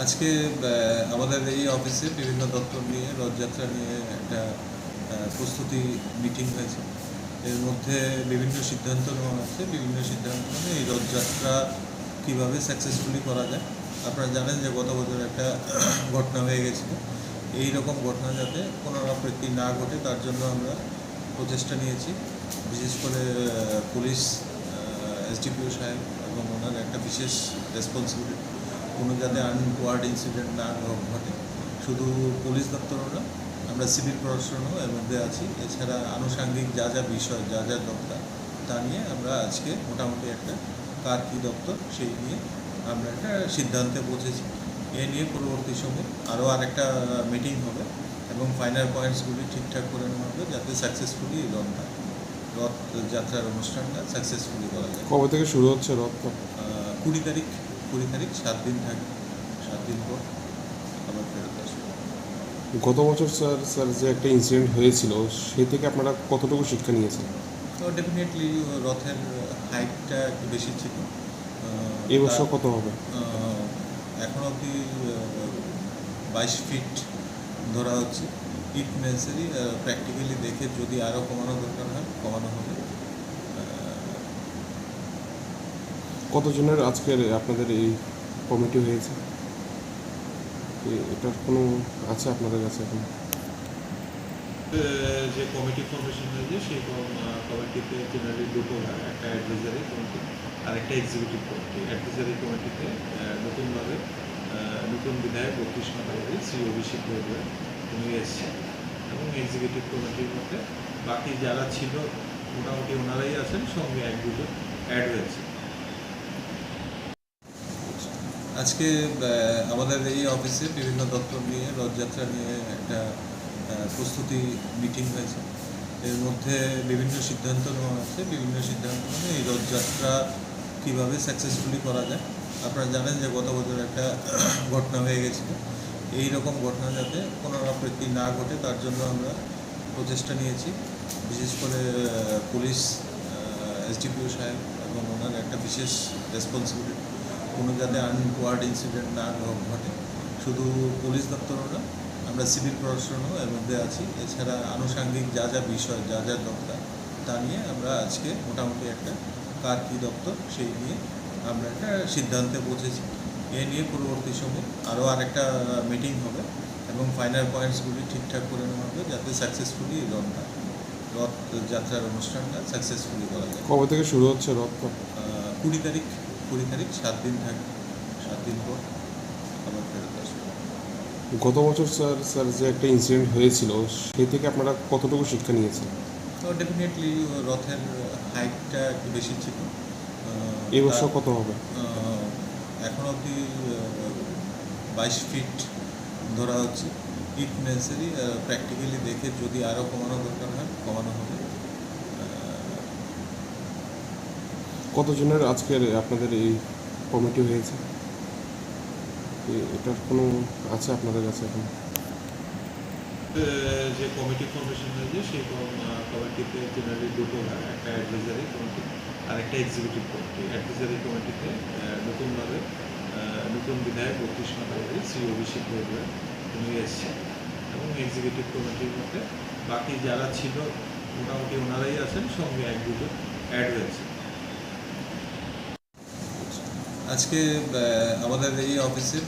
আজকে আমাদের এই অফিসে বিভিন্ন দপ্তর নিয়ে রথযাত্রা নিয়ে একটা প্রস্তুতি মিটিং হয়েছে। এর মধ্যে বিভিন্ন সিদ্ধান্ত নেওয়া হয়েছে। বিভিন্ন সিদ্ধান্ত মানে এই রথযাত্রা কীভাবে সাকসেসফুলি করা যায়। আপনারা জানেন যে গত বছর একটা ঘটনা হয়ে গেছিলো। এই রকম ঘটনা যাতে পুনরাবৃত্তি না ঘটে তার জন্য আমরা প্রচেষ্টা নিয়েছি। বিশেষ করে পুলিশ এসডিপিও সাহেব এবং ওনার একটা বিশেষ রেসপন্সিবিলিটি, কোনো যাতে আনওয়ার্ড ইনসিডেন্ট না ঘটে। শুধু পুলিশ দপ্তরও না, আমরা সিভিল প্রশাসনও এর মধ্যে আছি। এছাড়া আনুষাঙ্গিক যা যা বিষয়, যা যা দপ্তর, তা নিয়ে আমরা আজকে মোটামুটি একটা কার কী দপ্তর সেই নিয়ে আমরা একটা সিদ্ধান্তে পৌঁছেছি। এ নিয়ে পরবর্তী সময়ে আরও আরেকটা মিটিং হবে এবং ফাইনাল পয়েন্টসগুলি ঠিকঠাক করে নেওয়া হবে যাতে সাকসেসফুলি রথযাত্রার অনুষ্ঠানটা সাকসেসফুলি করা যায়। কবে থেকে শুরু হচ্ছে রথটা? 20 তারিখ 7 দিন থাকে। 7 দিন পর আবার ফেরত আসবে। গত বছর স্যার যে একটা ইনসিডেন্ট হয়েছিল সেই থেকে আপনারা কতটুকু শিক্ষা নিয়েছেন? তো ডেফিনেটলি রথের হাইটটা একটু বেশি ছিল। এবছর কত হবে? এখন অবধি 22 ফিট ধরা হচ্ছে। ইট নেসেসারি প্র্যাকটিক্যালি দেখে যদি আরও কমানো দরকার হয় কমানো হবে। কতজনের আজকের আপনাদের এই কমিটি হয়েছে? এটার কোনো আছে আপনাদের কাছে এখন? যে কমিটি ফর্মেশন হয়েছে সেই কমিটিতে জেনারেলি দুটো হয়, একটা অ্যাডভাইজারি কমিটি আর একটা এক্সিকিউটিভ কমিটি। অ্যাডভাইজারি কমিটিতে নতুনভাবে নতুন বিধায়ক 32 মাতাবাড়ি শ্রী অভিষেক বড়ুয়া উনি এসছেন এবং এক্সিকিউটিভ কমিটির মধ্যে বাকি যারা ছিল মোটামুটি ওনারাই আছেন, সঙ্গে এক দুটো অ্যাড হয়েছে। আজকে আমাদের এই অফিসে বিভিন্ন দপ্তর নিয়ে রথযাত্রা নিয়ে একটা প্রস্তুতি মিটিং হয়েছে। এর মধ্যে বিভিন্ন সিদ্ধান্ত নেওয়া হয়েছে। বিভিন্ন সিদ্ধান্ত মানে এই রথযাত্রা কীভাবে সাকসেসফুলি করা যায়। আপনারা জানেন যে গত বছর একটা ঘটনা হয়ে গেছিলো। এই রকম ঘটনা যাতে পুনরাবৃত্তি না ঘটে তার জন্য আমরা প্রচেষ্টা নিয়েছি। বিশেষ করে পুলিশ এসডিপিও সাহেব এবং ওনার একটা বিশেষ রেসপন্সিবিলিটি, কোনো যাতে আনওয়ার্ড ইনসিডেন্ট না ঘটে। শুধু পুলিশ দপ্তরও না, আমরা সিভিল প্রশাসনও এর মধ্যে আছি। এছাড়া আনুষাঙ্গিক যা যা বিষয়, যা যা দপ্তর, তা নিয়ে আমরা আজকে মোটামুটি একটা কার কী দপ্তর সেই নিয়ে আমরা একটা সিদ্ধান্তে পৌঁছেছি। এ নিয়ে পরবর্তী সময়ে আরও আরেকটা মিটিং হবে এবং ফাইনাল পয়েন্টসগুলি ঠিকঠাক করে নেওয়া হবে যাতে সাকসেসফুলি রথযাত্রার অনুষ্ঠানটা সাকসেসফুলি করা যায়। কবে থেকে শুরু হচ্ছে রথটা? 20 তারিখ 7 দিন থাকে। 7 দিন পর আবার ফেরত আসবে। গত বছর স্যার যে একটা ইনসিডেন্ট হয়েছিল সেই থেকে আপনারা কতটুকু শিক্ষা নিয়েছেন? তো ডেফিনেটলি রথের হাইটটা একটু বেশি ছিল। এবছর কত হবে? এখন অবধি 22 ফিট ধরা হচ্ছে। ইট নেসেসারি প্র্যাকটিক্যালি দেখে যদি আরও কমানো দরকার হয় কমানো হবে। কতজনের আজকের আপনাদের এই কমিটি হয়েছে? এটার কোনো আছে আপনাদের কাছে এখন? যে কমিটি ফর্মেশন হয়েছে সেই কমিটিতে জেনারেলি দুটো হয়, একটা অ্যাডভাইজারি কমিটি আর একটা এক্সিকিউটিভ কমিটি। অ্যাডভাইজারি কমিটিতে নতুনভাবে নতুন বিধায়ক 32 মাতাবাড়ি শ্রী অভিষেক বড়ুয়া উনি এসছেন এবং এক্সিকিউটিভ কমিটির মধ্যে বাকি যারা ছিল মোটামুটি ওনারাই আছেন, সঙ্গে এক দুটো অ্যাড হয়েছে। আজকে আমাদের এই অফিসে